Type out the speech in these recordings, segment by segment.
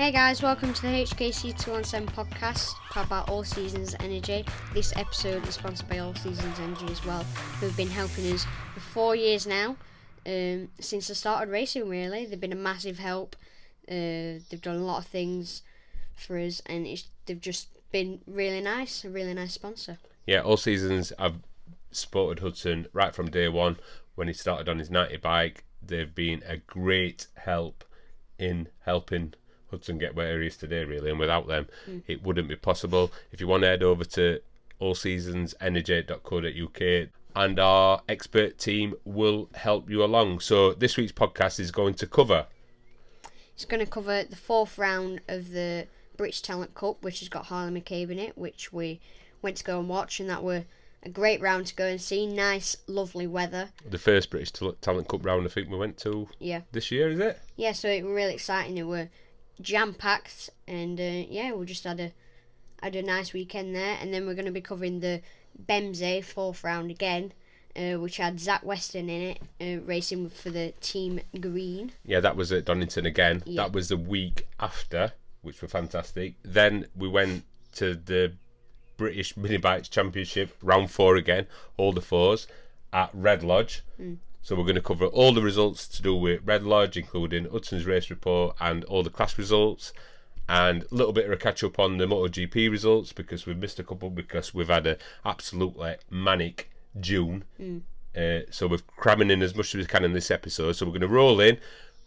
Hey guys, welcome to the HKC 217 podcast, powered by All Seasons Energy. This episode is sponsored by All Seasons Energy as well, who've been helping us for 4 years now, since I started racing really. They've been a massive help. They've done a lot of things for us, and they've just been really nice, a really nice sponsor. Yeah, All Seasons have supported Hudson right from day one when he started on his 90 bike. They've been a great help in helping Hudson get where he is today, really, and without them it wouldn't be possible. If you want to head over to allseasonsenergy.co.uk, and our expert team will help you along. So this week's podcast is going to cover... It's going to cover the fourth round of the British Talent Cup, which has got Harley McCabe in it, which we went to go and watch, and that were a great round to go and see. Nice, lovely weather. The first British Talent Cup round I think we went to this year, is it? Yeah, so it was really exciting. It were jam-packed, and we just had a nice weekend there. And then we're going to be covering the Bemsee fourth round again, which had Zach Weston in it, racing for the Team Green. Yeah, that was at Donnington again. Yeah. That was the week after, which were fantastic. Then we went to the British Mini Bikes Championship, round 4 again, all the fours, at Red Lodge. So we're going to cover all the results to do with Red Lodge, including Hudson's race report and all the class results, and a little bit of a catch up on the MotoGP results, because we've missed a couple, because we've had an absolutely manic June. So we're cramming in as much as we can in this episode. So we're going to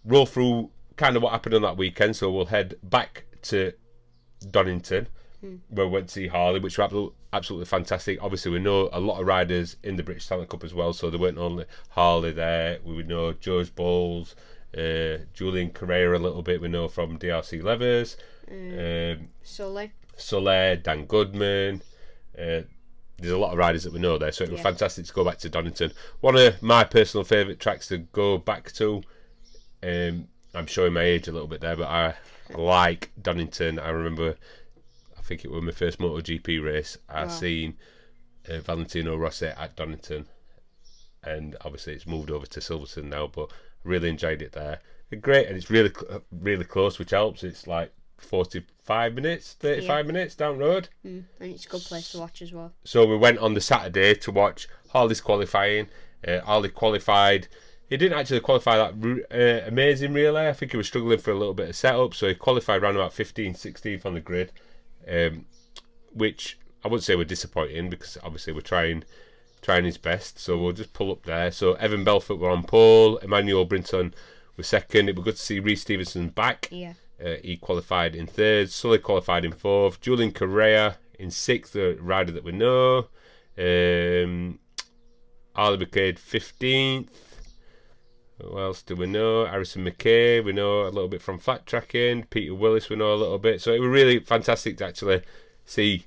roll through kind of what happened on that weekend. So we'll head back to Donnington, where we went to see Harley, which were absolutely fantastic. Obviously, we know a lot of riders in the British Talent Cup as well, so there weren't only Harley there. We would know George Bowles, Julian Carrera a little bit, we know from DRC Levers, Sully, Dan Goodman. There's a lot of riders that we know there, so it was fantastic to go back to Donnington. One of my personal favourite tracks to go back to. I'm showing my age a little bit there, but I like Donnington. I remember, I think it was my first MotoGP race. I seen Valentino Rossi at Donington, and obviously it's moved over to Silverstone now, but really enjoyed it there. Great, and it's really close, which helps. It's like 35 minutes down the road. And it's a good place to watch as well. So we went on the Saturday to watch Harley's qualifying. Harley qualified. He didn't actually qualify that amazing, really. I think he was struggling for a little bit of setup, so he qualified around about 15th, 16th on the grid. Which I wouldn't say we're disappointing, because obviously we're trying his best, so we'll just pull up there. So Evan Belfort were on pole, Emmanuel Brinton was second. It was good to see Reece Stevenson back. He qualified in third. Sully qualified in fourth. Julian Correa in sixth, the rider that we know. Harley McCabe 15th. Who else do we know? Harrison McKay, we know a little bit from flat tracking. Peter Willis, we know a little bit. So it was really fantastic to actually see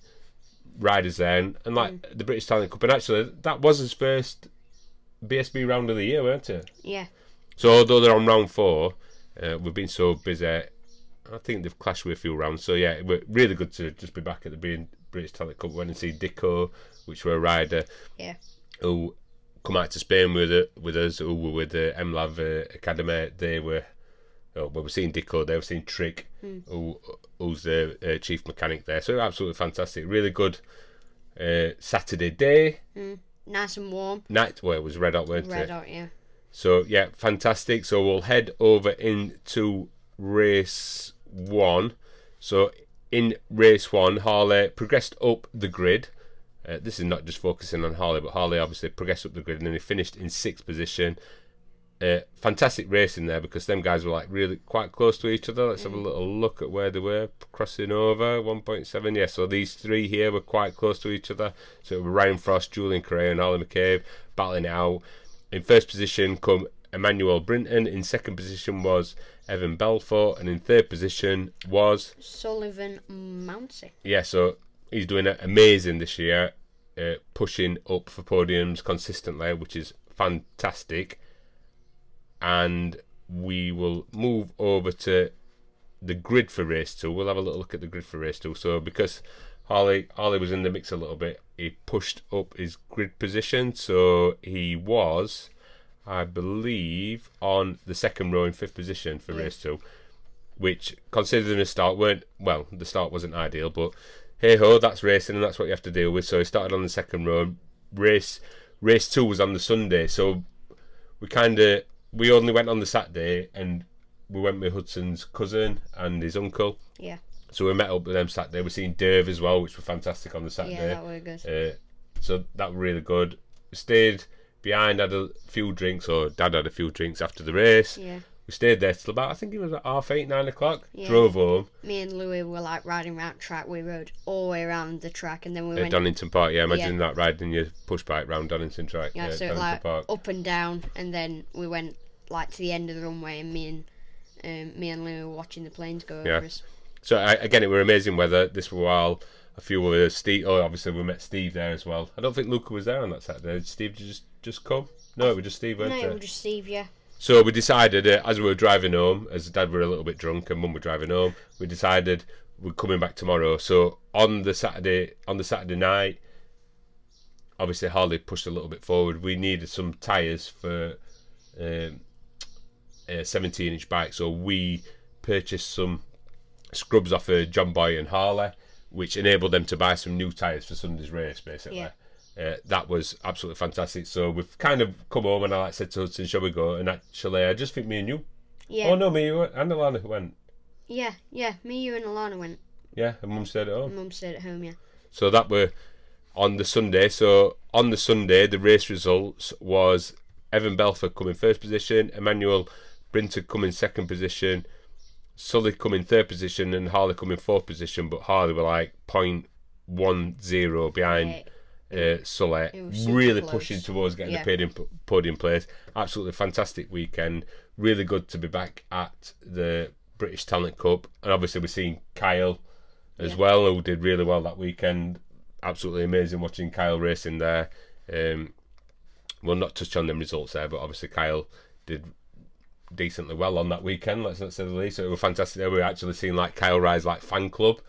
riders there, and like the British Talent Cup. And actually, that was his first BSB round of the year, weren't it? Yeah. So although they're on round 4, we've been so busy, I think they've clashed with a few rounds. So yeah, it was really good to just be back at the British Talent Cup. Went and see Dico, which were a rider who come out to Spain with us, who were with the MLAV Academy. They were, we were seeing Dico, they were seeing Trick, who's the chief mechanic there. So absolutely fantastic. Really good Saturday day. Nice and warm. Night, well, it was red hot, weren't it? Red hot, yeah. So yeah, fantastic. So we'll head over into race 1. So in race 1, Harley progressed up the grid. This is not just focusing on Harley, but Harley obviously progressed up the grid, and then he finished in 6th position. Fantastic racing there, because them guys were like really quite close to each other. Let's have a little look at where they were crossing over. 1.7, yeah. So these three here were quite close to each other. So it was Ryan Frost, Julian Correa, and Harley McCabe battling it out. In first position come Emmanuel Brinton. In second position was Evan Belfort, and in third position was Sullivan Mounsey. Yeah, so he's doing it amazing this year, pushing up for podiums consistently, which is fantastic. And we will move over to the grid for race 2. We'll have a little look at the grid for race 2. So because Harley was in the mix a little bit, he pushed up his grid position. So he was, I believe, on the second row in 5th position for race 2. which, considering the start the start wasn't ideal, but hey ho, that's racing and that's what you have to deal with. So he started on the second row. Race 2 was on the Sunday, so we only went on the Saturday, and we went with Hudson's cousin and his uncle. Yeah. So we met up with them Saturday. We seen Dave as well, which was fantastic on the Saturday. Yeah, that were good. So that was really good. We stayed behind, had a few drinks, or Dad had a few drinks after the race. Yeah. We stayed there till about, I think it was at 8:30, 9 o'clock. Yeah. Drove home. Me and Louis were like riding around track. We rode all the way around the track, and then we went Donnington Park. Yeah, imagine that, riding your push bike round Donnington track. Yeah, so Donnington like Park. up and down, and then we went like to the end of the runway, and me and Louis were watching the planes go over us. So again, it were amazing weather. This was while a few were Steve. Oh, obviously we met Steve there as well. I don't think Luca was there on that Saturday. Did Steve just come? No, it was just Steve. No, it was just Steve. Yeah. So we decided, as we were driving home, as Dad were a little bit drunk and Mum were driving home, we decided we're coming back tomorrow. So on the Saturday night, obviously Harley pushed a little bit forward. We needed some tyres for a 17-inch bike, so we purchased some scrubs off of John Boy and Harley, which enabled them to buy some new tyres for Sunday's race, basically. Yeah. That was absolutely fantastic. So we've kind of come home, and I said to Hudson, shall we go? And actually, I just think me and you. Yeah. Oh no, me, you, and Alana went. Yeah. Me, you, and Alana went. Yeah, and Mum stayed at home. Mum stayed at home. Yeah. So that were on the Sunday. So on the Sunday, the race results was Evan Belford coming first position, Emmanuel Brinton coming second position, Sully coming third position, and Harley coming fourth position. But Harley were like 0.10 behind. Sully, really close. pushing towards getting the podium place. Absolutely fantastic weekend. Really good to be back at the British Talent Cup, and obviously we've seen Kyle as well, who did really well that weekend. Absolutely amazing watching Kyle racing there. We'll not touch on them results there, but obviously Kyle did decently well on that weekend, let's not say the least. So it was fantastic. We were actually seeing like Kyle rides like fan club,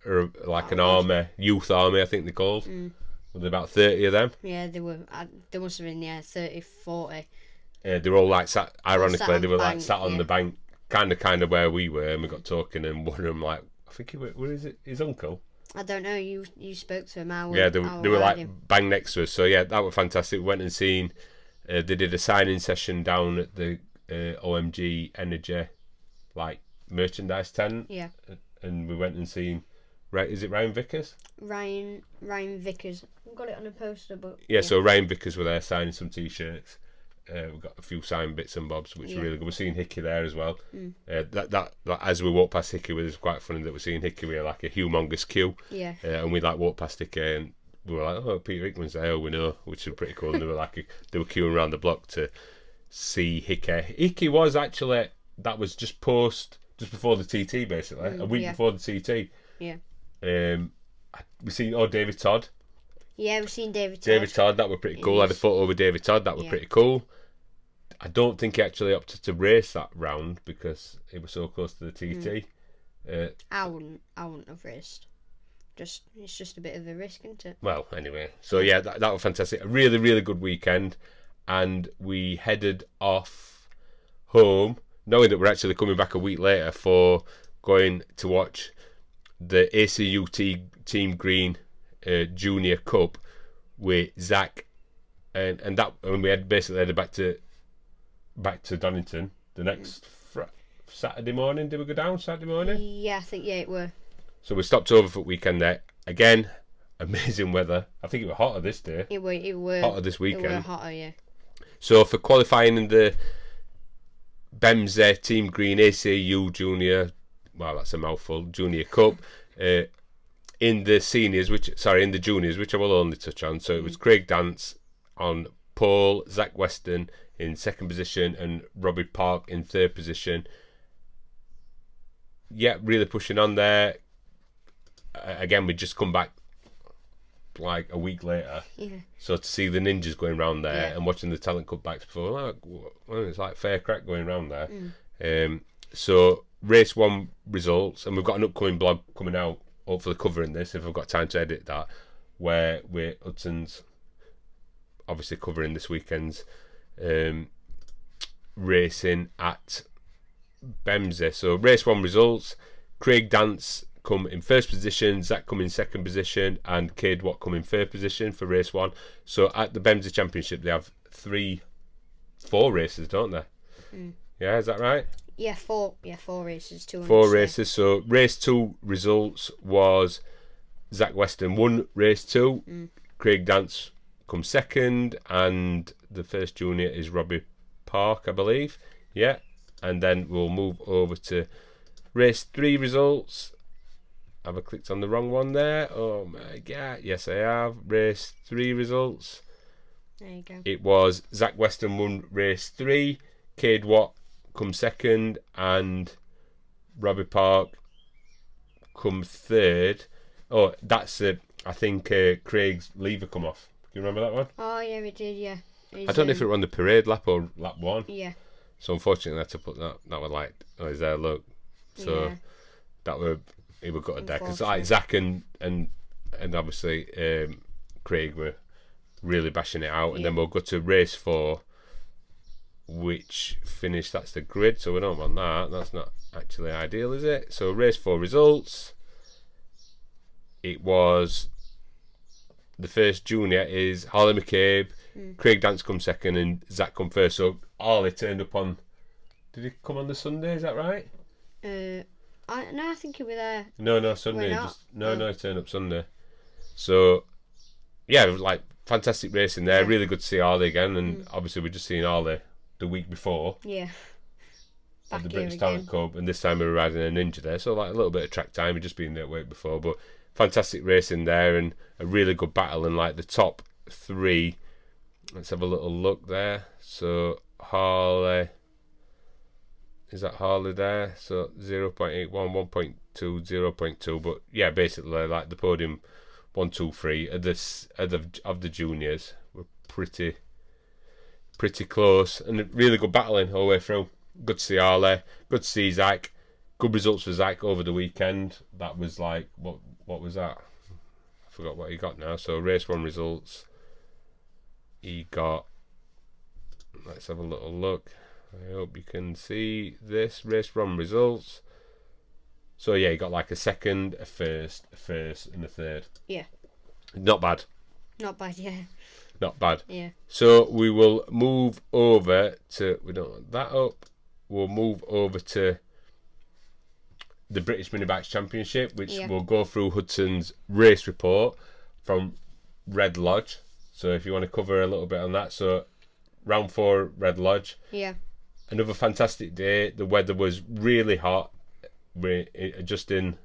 or like an army, youth army, I think they called. Were there about 30 of them? Yeah, they were. There must have been 30, 40. They were all like sat. Ironically, they were like bank, sat on the bank, kind of where we were, and we got talking. And one of them, like, I think where is it? His uncle. I don't know. You spoke to him. They were like bang next to us. So yeah, that was fantastic. We went and seen. They did a signing session down at the OMG Energy, like merchandise tent. Yeah. And we went and seen. Right, is it Ryan Vickers? Ryan Vickers. I've got it on a poster, but yeah. So Ryan Vickers were there signing some t-shirts. We've got a few signed bits and bobs, which are really good. We're seeing Hickey there as well. That as we walked past Hickey, it was quite funny that we're seeing Hickey with like a humongous queue. Yeah. And we like walked past Hickey, and we were like, "Oh, Peter Hickman's there. Oh, we know," which was pretty cool. And they were queuing around the block to see Hickey. Hickey was actually just before the TT, basically a week before the TT. Yeah. We've seen David Todd. Yeah, we've seen David Todd. David Todd, that were pretty cool. I had a photo with David Todd, that were pretty cool. I don't think he actually opted to race that round because it was so close to the TT. I wouldn't have raced. It's just a bit of a risk, isn't it? Well, anyway, so yeah, that was fantastic. A really, really good weekend, and we headed off home, knowing that we're actually coming back a week later for going to watch the ACU Team Green Junior Cup with Zach, and we had basically headed back to Donnington the next Saturday morning. Did we go down Saturday morning? Yeah, I think it were. So we stopped over for the weekend there. Again, amazing weather. I think it was hotter this day. It were hotter this weekend. It were hotter, yeah. So for qualifying in the Bemsee Team Green ACU Junior, well, that's a mouthful, Junior Cup, in the juniors, which I will only touch on. So it was Craig Dance on pole, Zach Weston in second position, and Robbie Park in third position. Yeah, really pushing on there. Again, we'd just come back like a week later. Yeah. So to see the ninjas going around there and watching the Talent Cup bikes before, it's like fair crack going around there. So race 1 results, and we've got an upcoming blog coming out, hopefully covering this if I've got time to edit that, where Hudson's obviously covering this weekend's racing at Bemsee. So race 1 results: Craig Dance come in first position, Zach come in second position, and Cade Watt come in third position for race 1. So at the Bemsee Championship, they have 4 races, don't they? Yeah, is that right? Yeah, 4 races. 4 races. So race 2 results was Zach Weston won race 2. Craig Dance come second, and the first junior is Robbie Park, I believe. Yeah, and then we'll move over to race 3 results. Have I clicked on the wrong one there? Oh my god! Yes, I have. Race 3 results. There you go. It was Zach Weston won race 3. Cade Watt come second, and Robbie Park come third. Oh, that's I think Craig's lever come off. Do you remember that one? Oh yeah, it did. Yeah. I don't know if it was on the parade lap or lap 1. Yeah. So unfortunately, I had to put that. That was like, oh, is there? Look. So that were he would got a deck. Because like Zach and obviously Craig were really bashing it out, and then we'll go to race 4, which finished. That's the grid, so we don't want that. That's not actually ideal, is it? So race 4 results. It was the first junior is Harley McCabe. Craig Dance come second, and Zach come first. So Harley turned up on. Did he come on the Sunday? Is that right? I think he'll be there. No, Sunday. No, he turned up Sunday. So yeah, it was like fantastic racing there. Yeah. Really good to see Harley again, and obviously we've just seen Harley the week before. Yeah. At the Back here British again. Talent Cup, and this time we were riding a Ninja there, so like a little bit of track time. We'd just been there week before, but fantastic racing there, and a really good battle. And like the top 3, let's have a little look there. So Harley, is that Harley there? So 0.81, 1.2, 0.2. But yeah, basically like the podium 1, 2, 3 of the juniors were pretty close, and really good battling all the way through. Good to see Harley, good to see Zach. Good results for Zach over the weekend. That was like what was that? I forgot what he got now. So race 1 results, he got. Let's have a little look. I hope you can see this. Race 1 results. So yeah, he got like a second, a first, and a third. Yeah. Not bad. Not bad. Yeah. Not bad. Yeah. So we will move over to. We don't want that up. We'll move over to the British Mini Bikes Championship, which will go through Hudson's race report from Red Lodge. So if you want to cover a little bit on that. So round 4, Red Lodge. Yeah. Another fantastic day. The weather was really hot. We're adjusting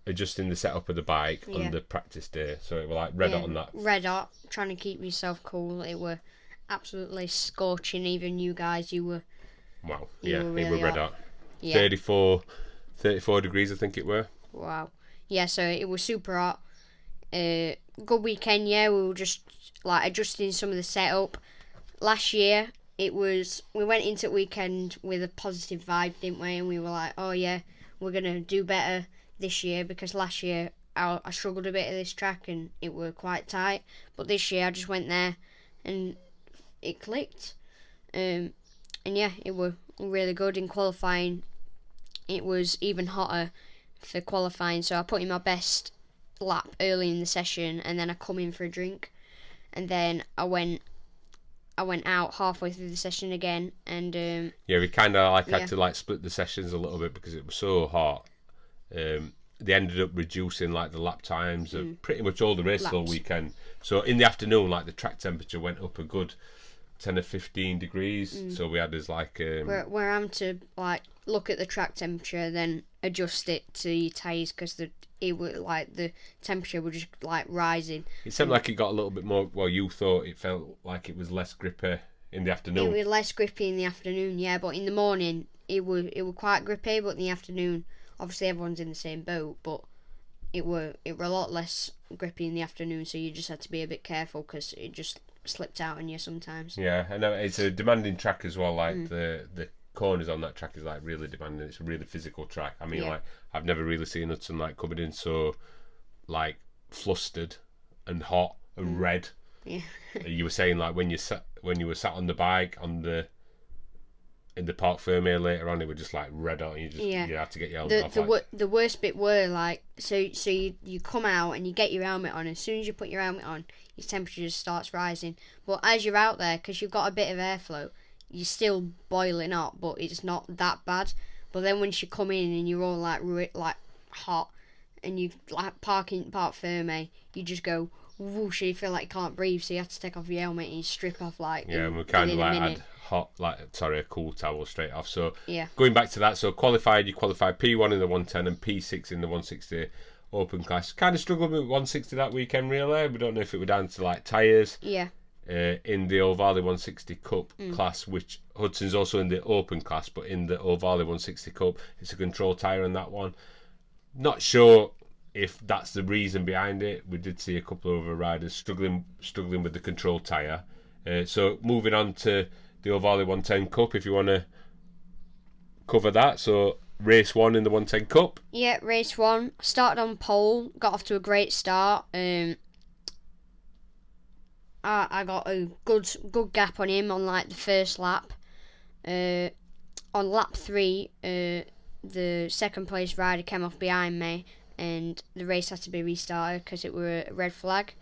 the setup of the bike on the practice day. So it was like red hot on that. Red hot, trying to keep yourself cool. It were absolutely scorching. Even you guys, you were. Wow. You Yeah, were it really was red hot. hot. Yeah. 34 degrees, I think it were. Wow. Yeah, so it was super hot. Good weekend, yeah. We were just like adjusting some of the setup. Last year, we went into the weekend with a positive vibe, didn't we? And we were like, oh yeah, we're gonna do better this year, because last year I struggled a bit at this track and it were quite tight. But this year I just went there and it clicked. And yeah, it were really good in qualifying. It was even hotter for qualifying, so I put in my best lap early in the session, and then I come in for a drink, and then I went out halfway through the session again, and yeah, we kind of had to split the sessions a little bit because it was so hot. They ended up reducing like the lap times of pretty much all the races all weekend. So in the afternoon, like the track temperature went up a good 10 or 15 degrees. So we had as like where I'm to like look at the track temperature, then adjust it to your tyres, because it was like the temperature was just like rising. It seemed like it got a little bit more. Well, you thought it felt like it was less grippy in the afternoon. It was less grippy in the afternoon, yeah. But in the morning, it was quite grippy. But in the afternoon, obviously everyone's in the same boat. But it were a lot less grippy in the afternoon. So you just had to be a bit careful, because it just slipped out on you sometimes. Yeah, I know it's a demanding track as well. Like the corners on that track is like really demanding. It's a really physical track. I mean, like I've never really seen Hudson like coming in so like flustered and hot and red. Yeah. You were saying like when you were sat on the bike on the in the Park Ferme later on, it was just like red hot. You had to get your helmet off. The worst bit were like so you come out and you get your helmet on. As soon as you put your helmet on, your temperature just starts rising. But as you're out there, because you've got a bit of airflow, you're still boiling up, but it's not that bad. But then once you come in and you're all like hot, and you like Park Ferme, you just go whoosh. You feel like you can't breathe, so you have to take off your helmet and you strip off like and we kind of like had a cool towel straight off. So going back to that, so you qualified P1 in the 110 and P6 in the 160 open class. Kind of struggled with 160 that weekend, really. We don't know if it were down to like tyres. In the Ohvale 160 Cup class, which Hudson's also in the open class, but in the Ohvale 160 Cup, it's a control tyre on that one. Not sure if that's the reason behind it. We did see a couple of other riders struggling with the control tyre. So moving on to the Ohvale 110 Cup, if you want to cover that. So race 1 in the 110 Cup. Yeah, race 1. Started on pole, got off to a great start. I got a good gap on him on like the first lap. On lap 3, the second place rider came off behind me, and the race had to be restarted because it were a red flag.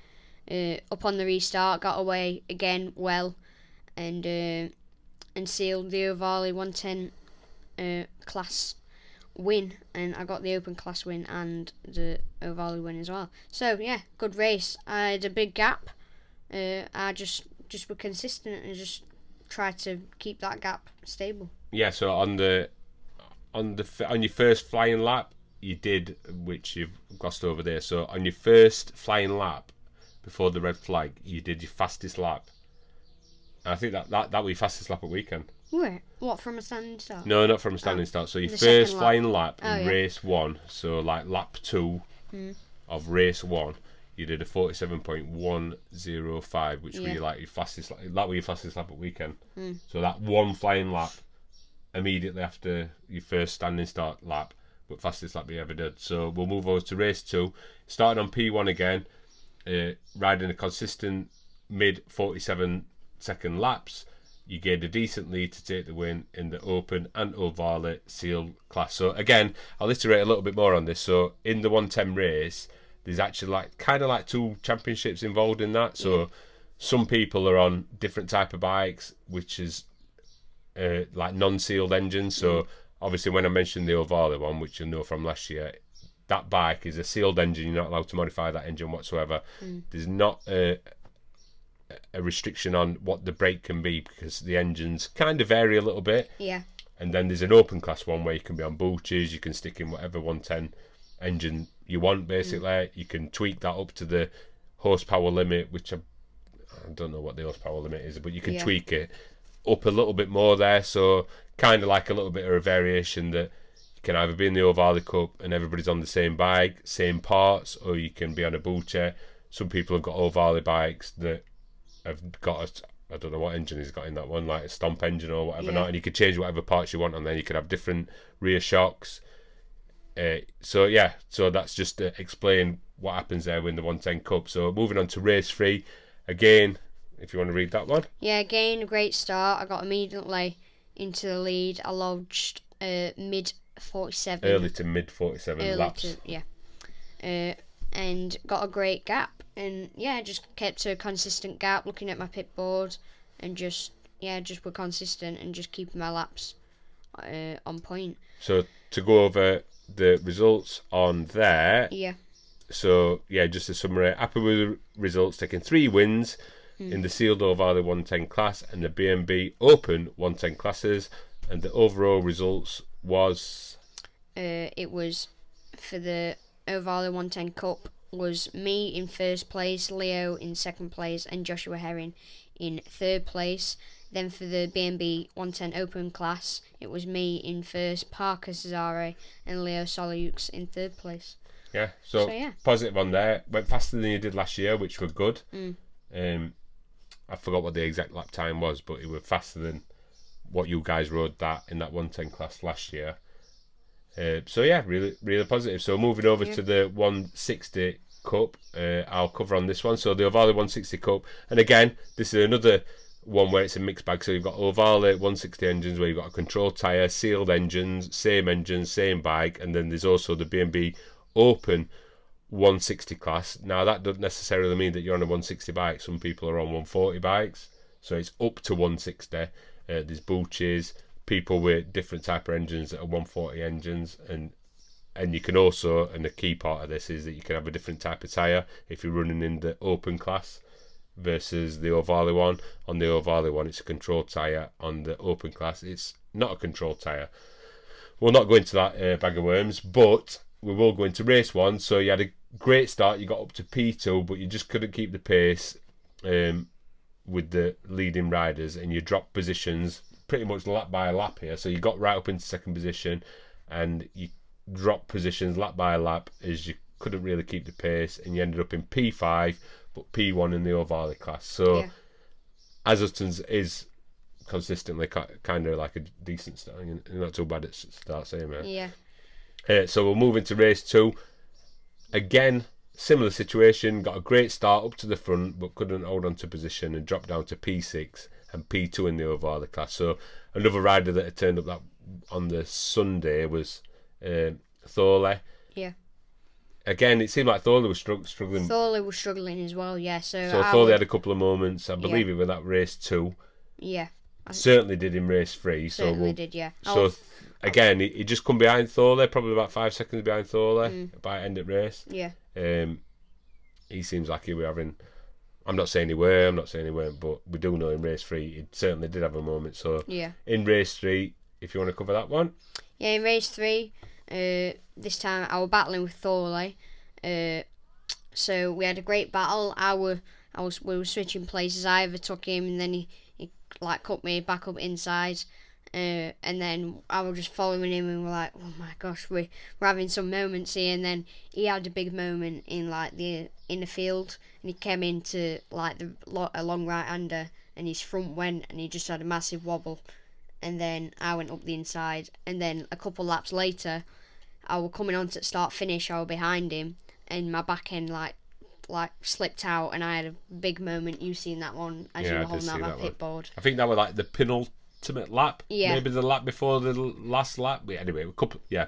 Up on the restart, got away again well, and sealed the Ohvale 110 class win, and I got the open class win and the Ohvale win as well. So yeah, good race. I had a big gap. I just were consistent and just tried to keep that gap stable. Yeah. So on your first flying lap, you did, which you've glossed over there. So on your first flying lap before the red flag, you did your fastest lap. And I think that was your fastest lap at weekend. Where? What, from a standing start? No, not from a standing start. So your first flying lap in race 1, so like lap 2 of race 1, you did a 47.105, which were like your fastest. That was your fastest lap at weekend. So that one flying lap immediately after your first standing start lap, but fastest lap you ever did. So we'll move over to race 2. Started on P1 again, riding a consistent mid 47 second laps. You gained a decent lead to take the win in the Open and Ohvale sealed class. So again, I'll iterate a little bit more on this. So in the 110 race, there's actually like kind of like 2 championships involved in that. So some people are on different type of bikes, which is like non-sealed engines. So obviously when I mentioned the Ohvale one, which you'll know from last year, that bike is a sealed engine. You're not allowed to modify that engine whatsoever. There's not a restriction on what the brake can be because the engines kind of vary a little bit. And then there's an open class one where you can be on booches, you can stick in whatever 110 engine you want basically. You can tweak that up to the horsepower limit, which I don't know what the horsepower limit is, but you can tweak it up a little bit more there. So kind of like a little bit of a variation that you can either be in the Ohvale Cup and everybody's on the same bike, same parts, or you can be on a boocher. Some people have got Ohvale bikes that have got I don't know what engine he's got in that one, like a stomp engine or whatever not, and you could change whatever parts you want on there. You could have different rear shocks. So that's just to explain what happens there in the 110 Cup. So moving on to race 3, again, if you want to read that one. Yeah, again, a great start. I got immediately into the lead. I lodged mid 47. Early to mid 47 laps. And got a great gap. And just kept a consistent gap, looking at my pit board, and just were consistent and just keeping my laps on point. So to go over the results on there. So just a summary. Happy with the results, taking 3 wins in the sealed Ohvale 110 class and the BMB Open 110 classes, and the overall results was. It was for the Ohvale 110 Cup. Was me in first place, Leo in second place, and Joshua Herring in third place. Then for the BMB 110 Open class, it was me in first, Parker Cesare, and Leo Soluyux in third place. So positive on there. Went faster than you did last year, which were good. I forgot what the exact lap time was, but it was faster than what you guys rode that in that 110 class last year. Really, really positive. So moving over to the 160 Cup, I'll cover on this one. So the Ohvale 160 Cup, and again, this is another one where it's a mixed bag. So you've got Ohvale 160 engines where you've got a controlled tyre, sealed engines, same bike, and then there's also the BMB Open 160 class. Now that doesn't necessarily mean that you're on a 160 bike. Some people are on 140 bikes, so it's up to 160. There's Bucci's, people with different type of engines that are 140 engines, and you can also, and the key part of this is that you can have a different type of tyre if you're running in the open class versus the Ohvale one. On the Ohvale one, it's a controlled tyre. On the open class, it's not a controlled tyre. We'll not go into that bag of worms, but we will go into race one. So you had a great start, you got up to P2, but you just couldn't keep the pace with the leading riders, and you dropped positions pretty much lap by lap here. So you got right up into second position, and you dropped positions lap by lap as you couldn't really keep the pace, and you ended up in P5, but P1 in the Ohvale class. So Azzelton's is consistently kind of like a decent start. You're not too bad at start, saying that. Yeah. So we'll move into race two. Again, similar situation. Got a great start up to the front, but couldn't hold on to position and dropped down to P6 and P2 in the Ohvale class. So another rider that had turned up that on the Sunday was Thorley. Yeah. Again, it seemed like Thorley was struggling. Thorley was struggling as well, yeah. So Thorley had a couple of moments. I believe it was that race 2. Yeah. Certainly did in race 3. Certainly did, yeah. So again, he just come behind Thorley, probably about 5 seconds behind Thorley by end of race. Yeah. He seems like he was having. I'm not saying he weren't, but we do know in race 3 he certainly did have a moment. So yeah. In race 3, if you want to cover that one. Yeah, in race 3, this time I was battling with Thorley. So we had a great battle. We were switching places. I overtook him, and then he like cut me back up inside. And then I was just following him, and we're like, oh my gosh, we're having some moments here. And then he had a big moment in like the inner field, and he came into like a long right hander, and his front went, and he just had a massive wobble. And then I went up the inside, and then a couple laps later, I was coming on to start finish. I was behind him, and my back end like slipped out, and I had a big moment. You seen that one as you were holding out that pit board? I think that was like the penultimate lap. Yeah. Maybe the lap before the last lap. But anyway,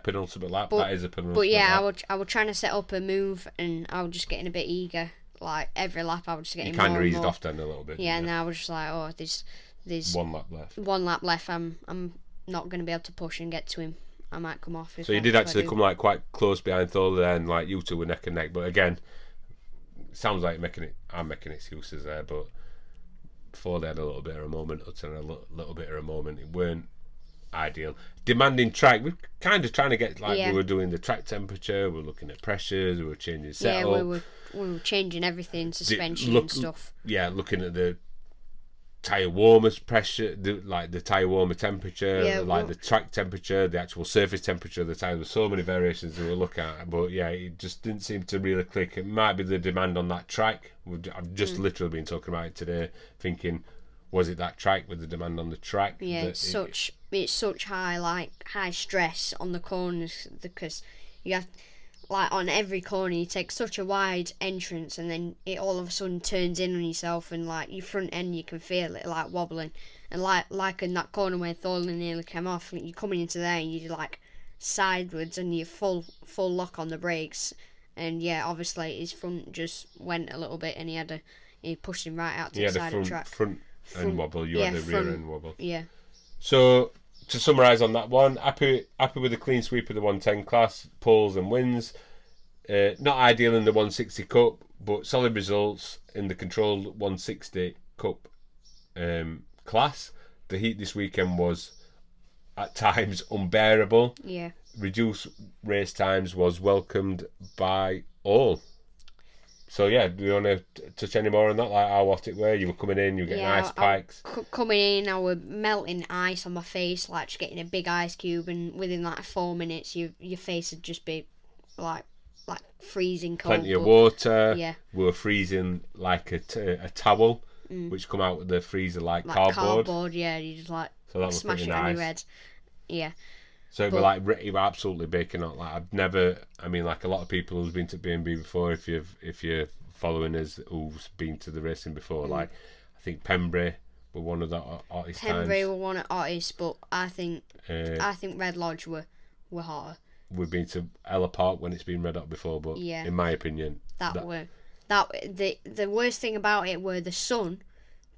penultimate lap. That is a penultimate. But yeah, lap. I was trying to set up a move, and I was just getting a bit eager. Like every lap, I was just getting more and more. You kind of eased off then a little bit. Yeah, and I was just like, oh, there's 1 lap left. 1 lap left. I'm not going to be able to push and get to him. I might come off. So you did actually come like quite close behind Thorley there, and like you two were neck and neck. But again, sounds like I'm making excuses there, but before they had a little bit of a moment, Hudson had a little bit of a moment. It weren't ideal. Demanding track. We're kind of trying to get we were doing the track temperature. We were looking at pressures. We were changing setup. Yeah, we were changing everything, suspension and stuff. Yeah, looking at the tyre warmer's pressure, the tyre warmer temperature, the track temperature, the actual surface temperature of the tyre. There's so many variations that we look at, but yeah, it just didn't seem to really click. It might be the demand on that track. I've just literally been talking about it today, thinking, was it that track with the demand on the track? Yeah, it's such high stress on the corners, because you have, like, on every corner you take such a wide entrance, and then it all of a sudden turns in on yourself, and like your front end you can feel it like wobbling, and like in that corner where Thorley nearly came off, you're coming into there and you're like sideways and you're full lock on the brakes, and yeah, obviously his front just went a little bit, and he pushed him right out to the side of the track. Front end wobble. You had the rear end wobble. Yeah. So to summarise on that one, happy with the clean sweep of the 110 class, poles and wins. Not ideal in the 160 Cup, but solid results in the controlled 160 Cup class. The heat this weekend was at times unbearable. Yeah. Reduced race times was welcomed by all. So yeah, do you want to touch any more on that? Like how hot it were? You were coming in, you were getting ice spikes. Coming in, I was melting ice on my face, like just getting a big ice cube, and within like 4 minutes, your face would just be like freezing cold. Plenty of water. Yeah. We were freezing like a towel, which come out with the freezer like cardboard. Yeah, you just like so smash it on your head. Yeah. So we're like you absolutely baking hot. Like I've never. I mean, like a lot of people who's been to BMB before. If you're following us, who's been to the racing before, like I think Pembrey were one of the hottest Pembrey times. were one of hottest, but I think Red Lodge were hotter. We've been to Ella Park when it's been red hot before, but in my opinion, the worst thing about it were the sun.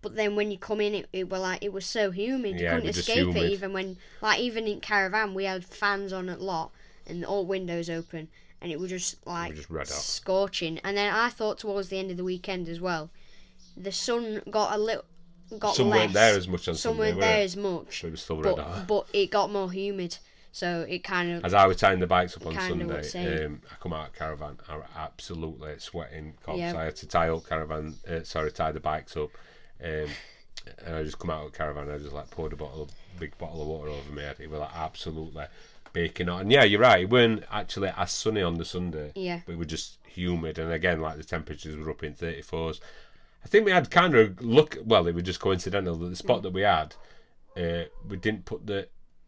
But then when you come in, it was so humid. You couldn't escape it. Even in caravan, we had fans on a lot and all windows open, and it was just red hot, scorching. And then I thought towards the end of the weekend as well, the sun got sun less. Weren't there as much on sun Sunday, weren't there as much. But it was still red hot. But it got more humid, so it kind of. As I was tying the bikes up on Sunday, I come out of caravan, I was absolutely sweating. I had to tie the bikes up. And I just come out of the caravan, I just poured a big bottle of water over my head. It was absolutely baking hot. And you're right, it weren't actually as sunny on the Sunday, but it was just humid. And again, the temperatures were up in 34s. I think we had kind of it was just coincidental that the spot that we had, we didn't put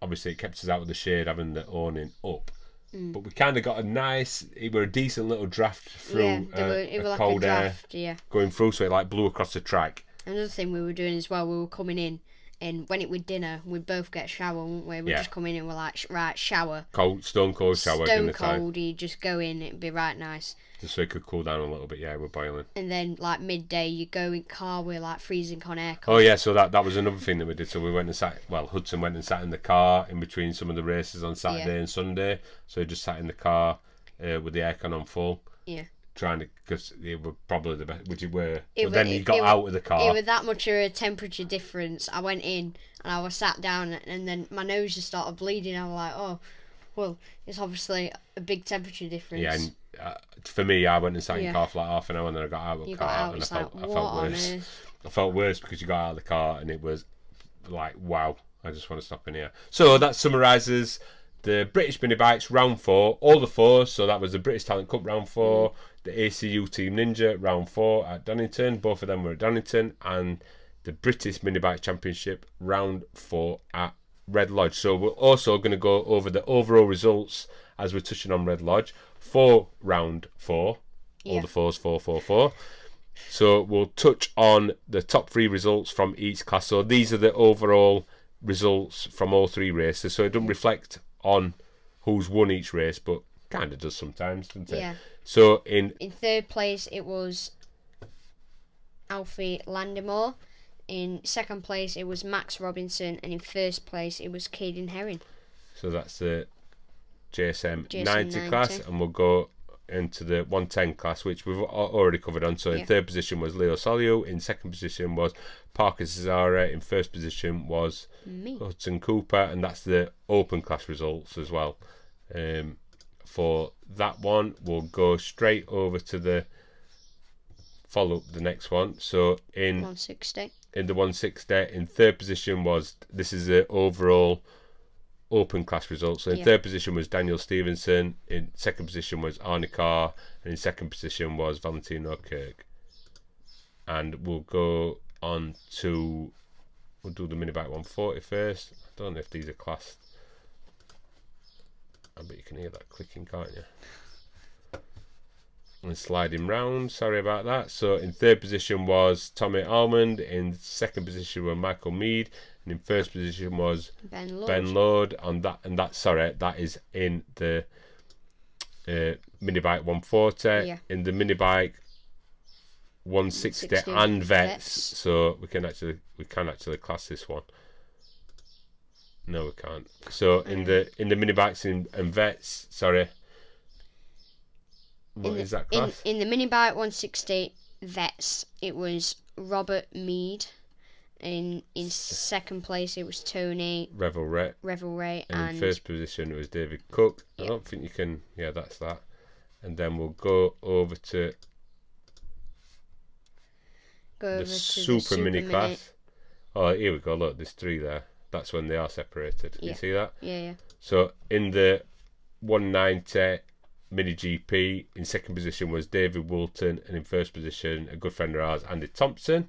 obviously it kept us out of the shade having the awning up. But we kind of got it were a decent little draft through cold air going through, so it blew across the track. Another thing we were doing as well, we were coming in, and when it was dinner, we'd both get a shower, wouldn't we? We'd just come in and we're like, right, shower. Stone cold shower. Stone cold, you just go in, it'd be right nice. Just so it could cool down a little bit, we're boiling. And then, midday, you go in car, we're freezing on aircon. Oh, yeah, so that was another thing that we did. So we went and Hudson went and sat in the car in between some of the races on Saturday and Sunday. So he just sat in the car with the aircon on full. Yeah. Because it were probably the best, which it were. But then he got out of the car. It was that much of a temperature difference. I went in and I was sat down, and then my nose just started bleeding. I was like, oh, well, it's obviously a big temperature difference. Yeah, and for me, I went and sat in the car for half an hour, and then I got out of the car, and I felt worse. I felt worse because you got out of the car, and it was wow, I just want to stop in here. So that summarises the British mini bikes round 4, all the 4s. So that was the British Talent Cup round 4, the ACU Team Ninja round 4 at Donnington. Both of them were at Donnington, and the British Mini Bike Championship round 4 at Red Lodge. So we're also going to go over the overall results as we're touching on Red Lodge for round 4. All the 4s, 4, 4, 4. So we'll touch on the top 3 results from each class. So these are the overall results from all 3 races. So it doesn't reflect on who's won each race, but kind of does sometimes, doesn't it? Yeah. So in 3rd place it was Alfie Landemore. In 2nd place it was Max Robinson, and in 1st place it was Caden Herring. So that's the GSM 90 class, and we'll go into the 110 class, which we've already covered on. So in 3rd position was Leo Solio, in 2nd position was Parker Cesare, in 1st position was Hudson Cooper, and that's the open class results as well. For that one, we'll go straight over to the next one. So in 160. In the 160, in 3rd position was, this is the overall open class results. So in 3rd position was Daniel Stevenson, in 2nd position was Arne Carr, and in 2nd position was Valentino Kirk. And we'll go on to, we'll do the minibike 140 first. I don't know if these are classed. I bet you can hear that clicking, can't you? And sliding round, sorry about that. So in 3rd position was Tommy Almond, in 2nd position was Michael Mead, and in 1st position was Ben Lord. On that, and that is in the minibike 140. In the minibike 160 and vets. So we can actually class this one. No, we can't. So in the minibikes and vets, sorry. What is that class? In the minibike 160 vets, it was Robert Mead. In 2nd place, it was Tony Revelray. And in 1st position, it was David Cook. I don't think you can. Yeah, that's that. And then we'll go over to the super mini class. Oh, here we go. Look, there's 3 there. That's when they are separated. Can you see that? Yeah. So in the 190 Mini GP, in 2nd position was David Woolton, and in 1st position, a good friend of ours, Andy Thompson.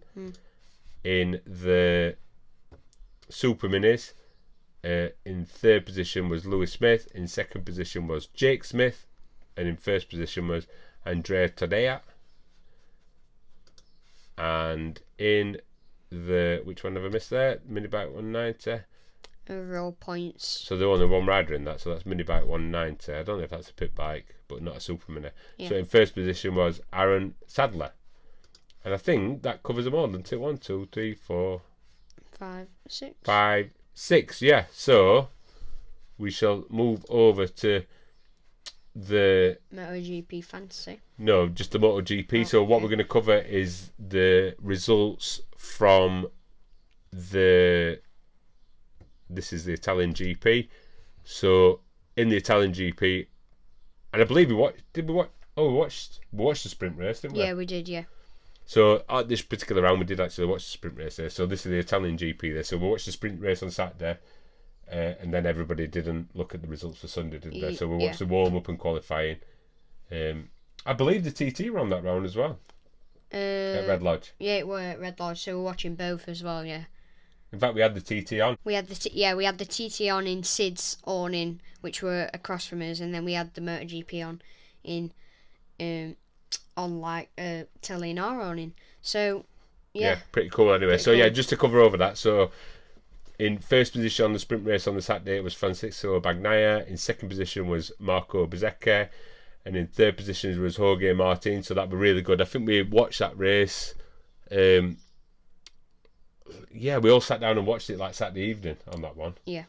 In the Super Minis, in 3rd position was Lewis Smith, in 2nd position was Jake Smith, and in 1st position was Andrea Tadea. And in which one have I missed there? Mini Bike 190. Overall points. So they're only one rider in that, so that's Mini Bike 190. I don't know if that's a pit bike, but not a Super Mini. Yeah. So in first position was Aaron Sadler. And I think that covers them all, doesn't it? 1, 2, 3, 4, 5, 6. 5, 6, yeah. So we shall move over to the MotoGP Fantasy. No, just the MotoGP. Oh, so what okay. we're going to cover is the results from this is the Italian GP. So in the Italian GP, and I believe we watched the sprint race, didn't we? Yeah, we did, yeah. So at this particular round, we did actually watch the sprint race there. So this is the Italian GP there. So we watched the sprint race on Saturday, and then everybody didn't look at the results for Sunday, did they? So we watched the warm up and qualifying. I believe the TT were on that round as well at Red Lodge. Yeah, it were at Red Lodge. So we're watching both as well. Yeah. In fact, we had the TT on. We had the TT on in Sid's awning, which were across from us, and then we had the MotoGP on in telly in our awning. So yeah, pretty cool anyway. Pretty so cool. Yeah, just to cover over that. So in first position on the sprint race on the Saturday it was Francisco Bagnaia. In second position was Marco Bezzecchi, and in third position was Jorge Martin. So that'd be really good. I think we watched that race. We all sat down and watched it like Saturday evening on that one. Yeah.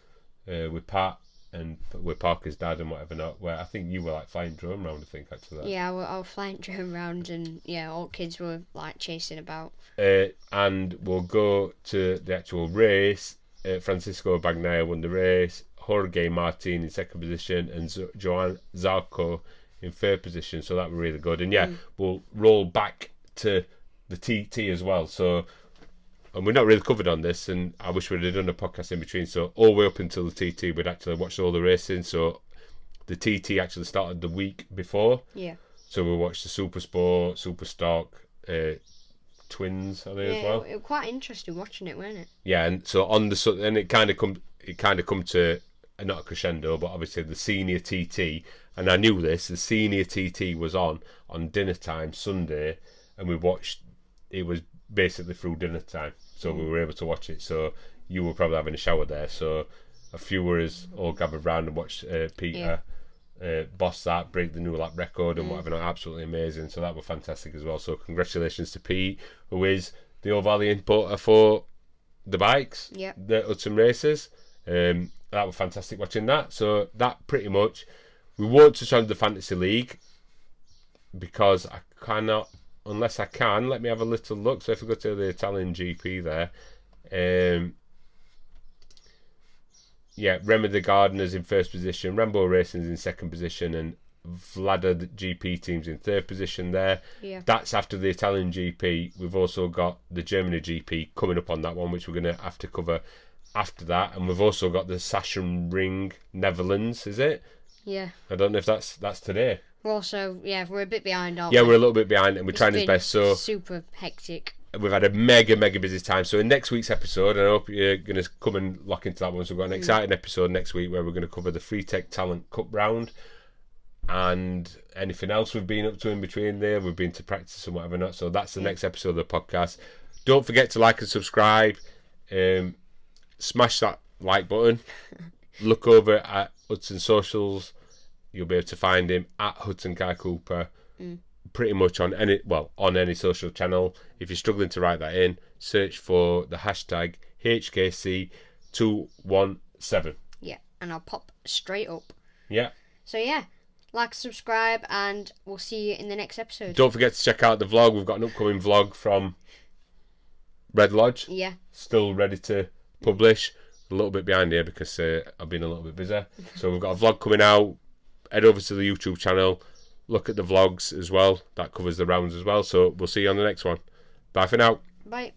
With Pat and with Parker's dad and whatever not. Where I think you were like flying drone round. I think actually. Yeah, I was flying drone round, and all kids were like chasing about. And we'll go to the actual race. Francisco Bagnaia won the race. Jorge Martin in second position, and Joan Zarco in third position. So that was really good. And we'll roll back to the TT as well. So. And we're not really covered on this, and I wish we'd have done a podcast in between. So all the way up until the TT, we'd actually watched all the racing. So the TT actually started the week before. Yeah. So we watched the Super Sport, Super Stock, Twins, I think as well. It was quite interesting watching it, wasn't it? Yeah, and so on the and it kind of come to not a crescendo, but obviously the senior TT. And I knew this. The senior TT was on dinner time Sunday, and we watched. It was basically through dinner time, so we were able to watch it. So you were probably having a shower there, so a few of us all gathered round and watched Peter boss that, break the new lap record and whatever. Absolutely amazing. So that was fantastic as well. So congratulations to Pete, who is the Ohvale importer for the bikes, the Hudson races. That was fantastic watching that. So that pretty much, we won't touch on the Fantasy League because I cannot. Unless I can, let me have a little look. So if we go to the Italian GP there, Remy the Gardeners in first position, Rambo Racing's in second position, and Vlada the GP team's in third position there. Yeah. That's after the Italian GP. We've also got the Germany GP coming up on that one, which we're going to have to cover after that. And we've also got the Sachsenring Netherlands, is it? Yeah. I don't know if that's today. We're also, we're a bit behind, aren't we? we? We're a little bit behind, and we're trying our best. So super hectic. We've had a mega busy time. So in next week's episode, and I hope you're going to come and lock into that one. So we've got an exciting episode next week where we're going to cover the Free Tech Talent Cup round and anything else we've been up to in between there. We've been to practice and whatever not. So that's the next episode of the podcast. Don't forget to like and subscribe. Smash that like button. Look over at Hudson Socials. You'll be able to find him at Hudson Kai Cooper, pretty much on any social channel. If you're struggling to write that in, search for the hashtag HKC217. Yeah, and I'll pop straight up. Yeah. So like, subscribe, and we'll see you in the next episode. Don't forget to check out the vlog. We've got an upcoming vlog from Red Lodge. Yeah. Still ready to publish. A little bit behind here because I've been a little bit busy. So we've got a vlog coming out. Head over to the YouTube channel, look at the vlogs as well. That covers the rounds as well. So we'll see you on the next one. Bye for now. Bye.